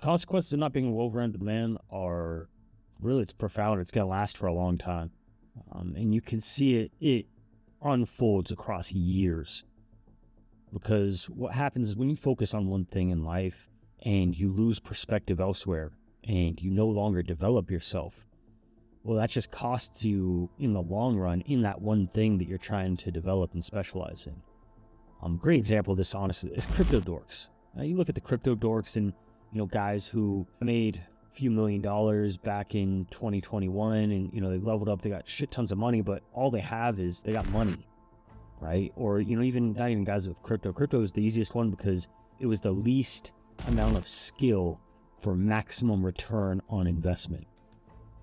Consequences of not being a well-rounded man are really, it's profound. It's going to last for a long time. And you can see it unfolds across years. Because what happens is when you focus on one thing in life and you lose perspective elsewhere and you no longer develop yourself, well, that just costs you in the long run in that one thing that you're trying to develop and specialize in. Great example of this, honestly, is crypto dorks. You look at the crypto dorks and, guys who made a few $1 million back in 2021 and, they leveled up, they got shit tons of money, but all they have is they got money, right? Or, even not even guys with crypto. Crypto is the easiest one because it was the least amount of skill for maximum return on investment.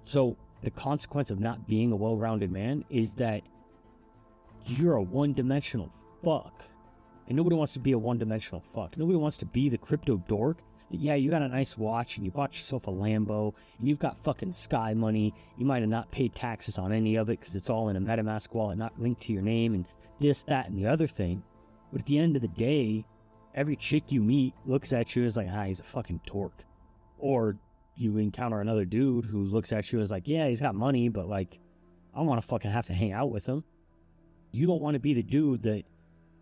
So the consequence of not being a well-rounded man is that you're a one-dimensional fuck. And nobody wants to be a one-dimensional fuck. Nobody wants to be the crypto dork. Yeah, you got a nice watch and you bought yourself a Lambo and you've got fucking Sky money. You might have not paid taxes on any of it because it's all in a MetaMask wallet, not linked to your name and this, that, and the other thing. But at the end of the day, every chick you meet looks at you as like, he's a fucking dork. Or you encounter another dude who looks at you as like, yeah, he's got money, but like, I don't want to fucking have to hang out with him. You don't want to be the dude that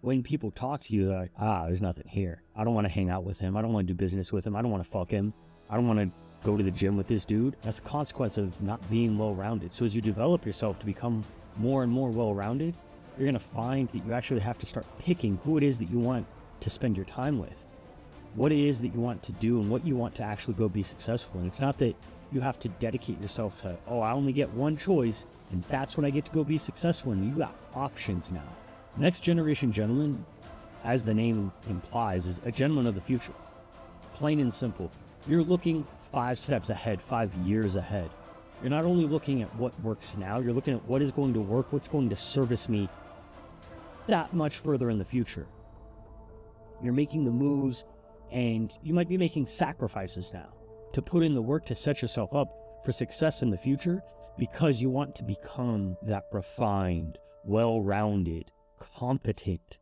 when people talk to you, they're like, there's nothing here. I don't want to hang out with him. I don't want to do business with him. I don't want to fuck him. I don't want to go to the gym with this dude. That's the consequence of not being well-rounded. So as you develop yourself to become more and more well-rounded, you're going to find that you actually have to start picking who it is that you want to spend your time with, what it is that you want to do and what you want to actually go be successful in. It's not that you have to dedicate yourself to, I only get one choice and that's what I get to go be successful in. You got options now. Next Generation Gentleman, as the name implies, is a gentleman of the future. Plain and simple. You're looking 5 steps ahead, 5 years ahead. You're not only looking at what works now, you're looking at what is going to work, what's going to service me that much further in the future. You're making the moves and you might be making sacrifices now to put in the work to set yourself up for success in the future because you want to become that refined, well-rounded, competent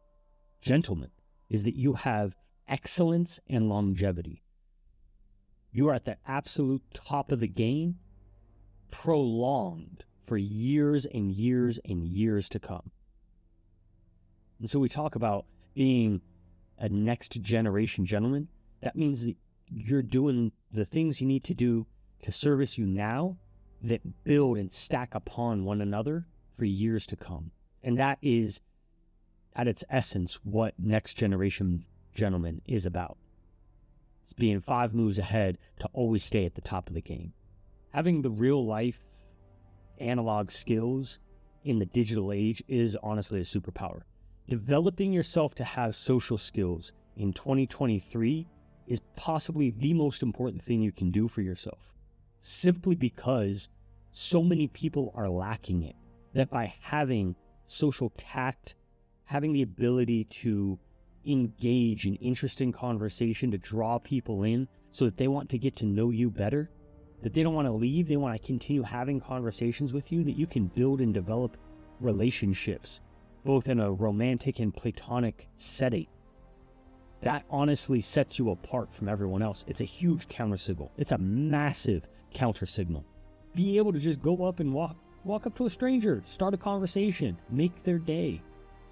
gentleman, is that you have excellence and longevity. You are at the absolute top of the game, prolonged for years and years and years to come. And so we talk about being a next generation gentleman. That means that you're doing the things you need to do to service you now that build and stack upon one another for years to come. And that is, at its essence, what next generation gentleman is about. It's being 5 moves ahead to always stay at the top of the game. Having the real life analog skills in the digital age is honestly a superpower. Developing yourself to have social skills in 2023 is possibly the most important thing you can do for yourself, simply because so many people are lacking it, that by having social tact, having the ability to engage in interesting conversation, to draw people in so that they want to get to know you better, that they don't want to leave, they want to continue having conversations with you, that you can build and develop relationships, both in a romantic and platonic setting. That honestly sets you apart from everyone else. It's a huge counter signal. It's a massive counter signal. Being able to just go up and walk up to a stranger, start a conversation, make their day.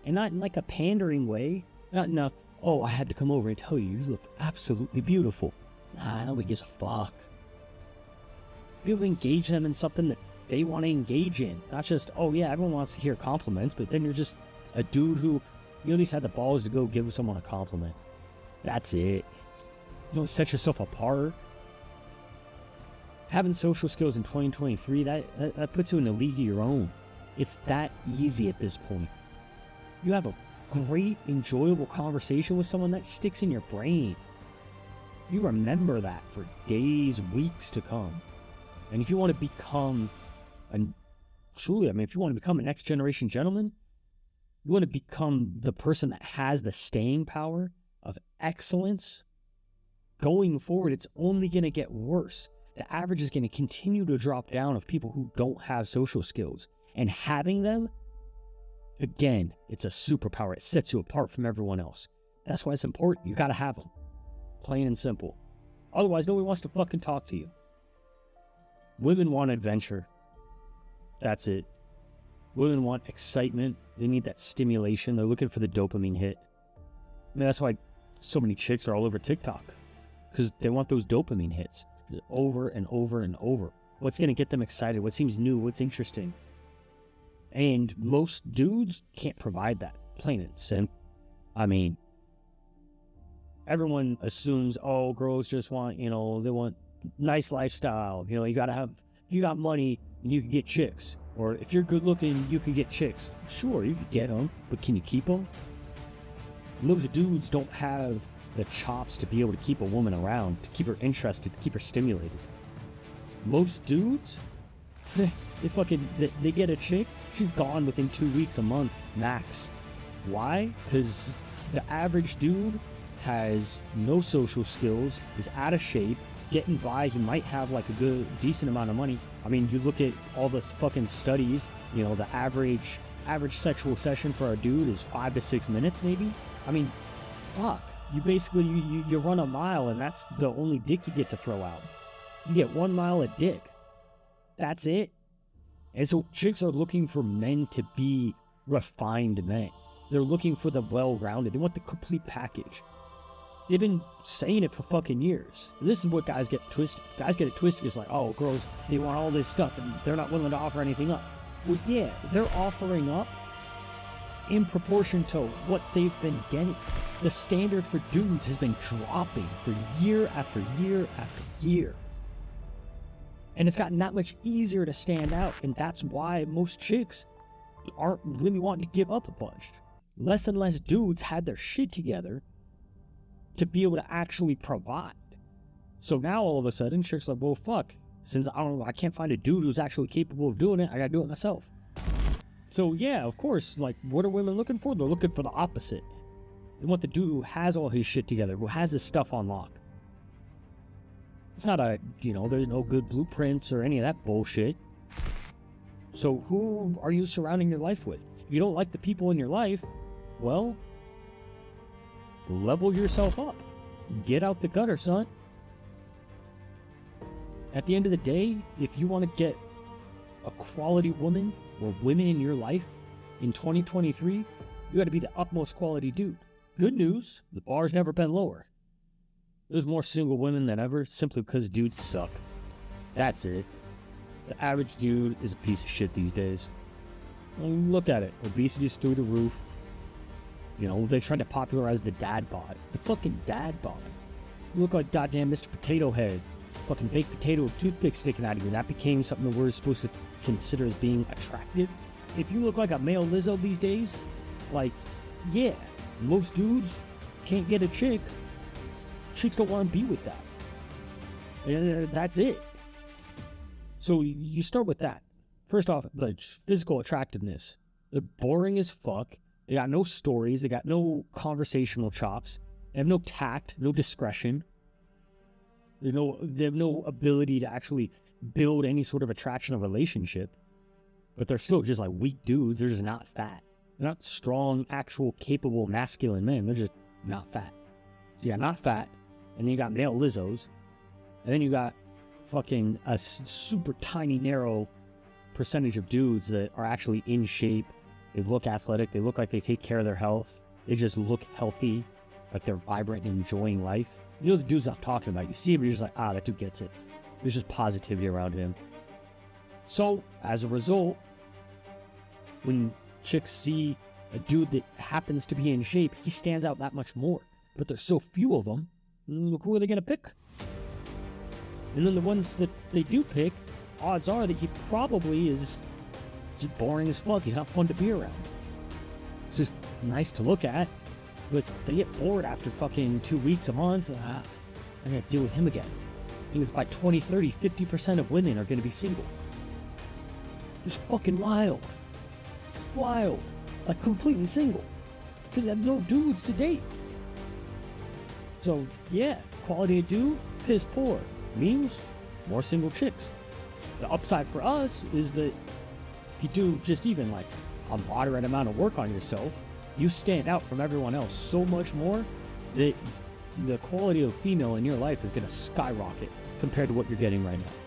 And not in like a pandering way. Not enough, I had to come over and tell you, you look absolutely beautiful. Nah, nobody gives a fuck. Be able to engage them in something that they want to engage in. Not just, everyone wants to hear compliments, but then you're just a dude who, you at least had the balls to go give someone a compliment. That's it. You don't set yourself apart. Having social skills in 2023, that puts you in a league of your own. It's that easy at this point. You have a great, enjoyable conversation with someone that sticks in your brain. You remember that for days, weeks to come. And if you want to become if you want to become a next generation gentleman, you want to become the person that has the staying power of excellence going forward. It's only going to get worse. The average is going to continue to drop down of people who don't have social skills. And having them, again, it's a superpower. It sets you apart from everyone else. That's why it's important. You got to have them. Plain and simple. Otherwise, nobody wants to fucking talk to you. Women want adventure. That's it. Women want excitement. They need that stimulation. They're looking for the dopamine hit. I mean, that's why so many chicks are all over TikTok. Because they want those dopamine hits over and over and over. What's going to get them excited? What seems new? What's interesting? And most dudes can't provide that. Plain and simple. I mean, everyone assumes, oh, girls just want, they want nice lifestyle. You got to have, if you got money, you can get chicks. Or if you're good looking, you can get chicks. Sure, you can get them, but can you keep them? Most dudes don't have the chops to be able to keep a woman around, to keep her interested, to keep her stimulated. Most dudes, they get a chick, she's gone within 2 weeks, a month, max. Why? Because the average dude has no social skills, is out of shape, getting by. He might have like a decent amount of money. I mean, you look at all the fucking studies, the average sexual session for a dude is 5 to 6 minutes maybe. I mean, fuck. You basically, you run a mile and that's the only dick you get to throw out. You get 1 mile of dick. That's it. And so chicks are looking for men to be refined men. They're looking for the well-rounded. They want the complete package. They've been saying it for fucking years. And this is what guys get twisted. Guys get it twisted. It's like, oh, girls, they want all this stuff and they're not willing to offer anything up. Well, yeah, they're offering up in proportion to what they've been getting. The standard for dudes has been dropping for year after year after year. And it's gotten that much easier to stand out. And that's why most chicks aren't really wanting to give up a bunch. Less and less dudes had their shit together to be able to actually provide. So now all of a sudden, chicks are like, well, fuck. Since I can't find a dude who's actually capable of doing it, I gotta do it myself. So yeah, of course, like, what are women looking for? They're looking for the opposite. They want the dude who has all his shit together, who has his stuff on lock. It's not there's no good blueprints or any of that bullshit. So who are you surrounding your life with? If you don't like the people in your life, well, level yourself up. Get out the gutter, son. At the end of the day, if you want to get a quality woman or women in your life in 2023, you got to be the utmost quality dude. Good news, the bar's never been lower. There's more single women than ever simply because dudes suck. That's it. The average dude is a piece of shit these days. I mean, look at it. Obesity's through the roof. They tried to popularize the dad bod. The fucking dad bod. You look like goddamn Mr. Potato Head. Fucking baked potato with toothpick sticking out of you. That became something that we're supposed to consider as being attractive. If you look like a male Lizzo these days, like, yeah, most dudes can't get a chick. Chicks don't want to be with that. And that's it. So you start with that. First off, the physical attractiveness. They're boring as fuck. They got no stories. They got no conversational chops. They have no tact, no discretion. They have no ability to actually build any sort of attraction or relationship. But they're still just like weak dudes. They're just not fat. They're not strong, actual, capable, masculine men. They're just not fat. So you got not fat, and then you got male Lizzos, and then you got fucking a super tiny, narrow percentage of dudes that are actually in shape. They look athletic. They look like they take care of their health. They just look healthy, like they're vibrant and enjoying life. You know the dudes I'm talking about. You see him, you're just like, that dude gets it. There's just positivity around him. So, as a result, when chicks see a dude that happens to be in shape, he stands out that much more. But there's so few of them, look, who are they going to pick? And then the ones that they do pick, odds are that he probably is just boring as fuck. He's not fun to be around. It's just nice to look at, but they get bored after fucking 2 weeks, a month. I gotta deal with him again. I think it's by 2030, 50% of women are gonna be single. Just fucking wild. Wild. Like completely single. Because they have no dudes to date. So, yeah, quality of dude, piss poor. Means more single chicks. The upside for us is that if you do just even like a moderate amount of work on yourself, you stand out from everyone else so much more that the quality of female in your life is going to skyrocket compared to what you're getting right now.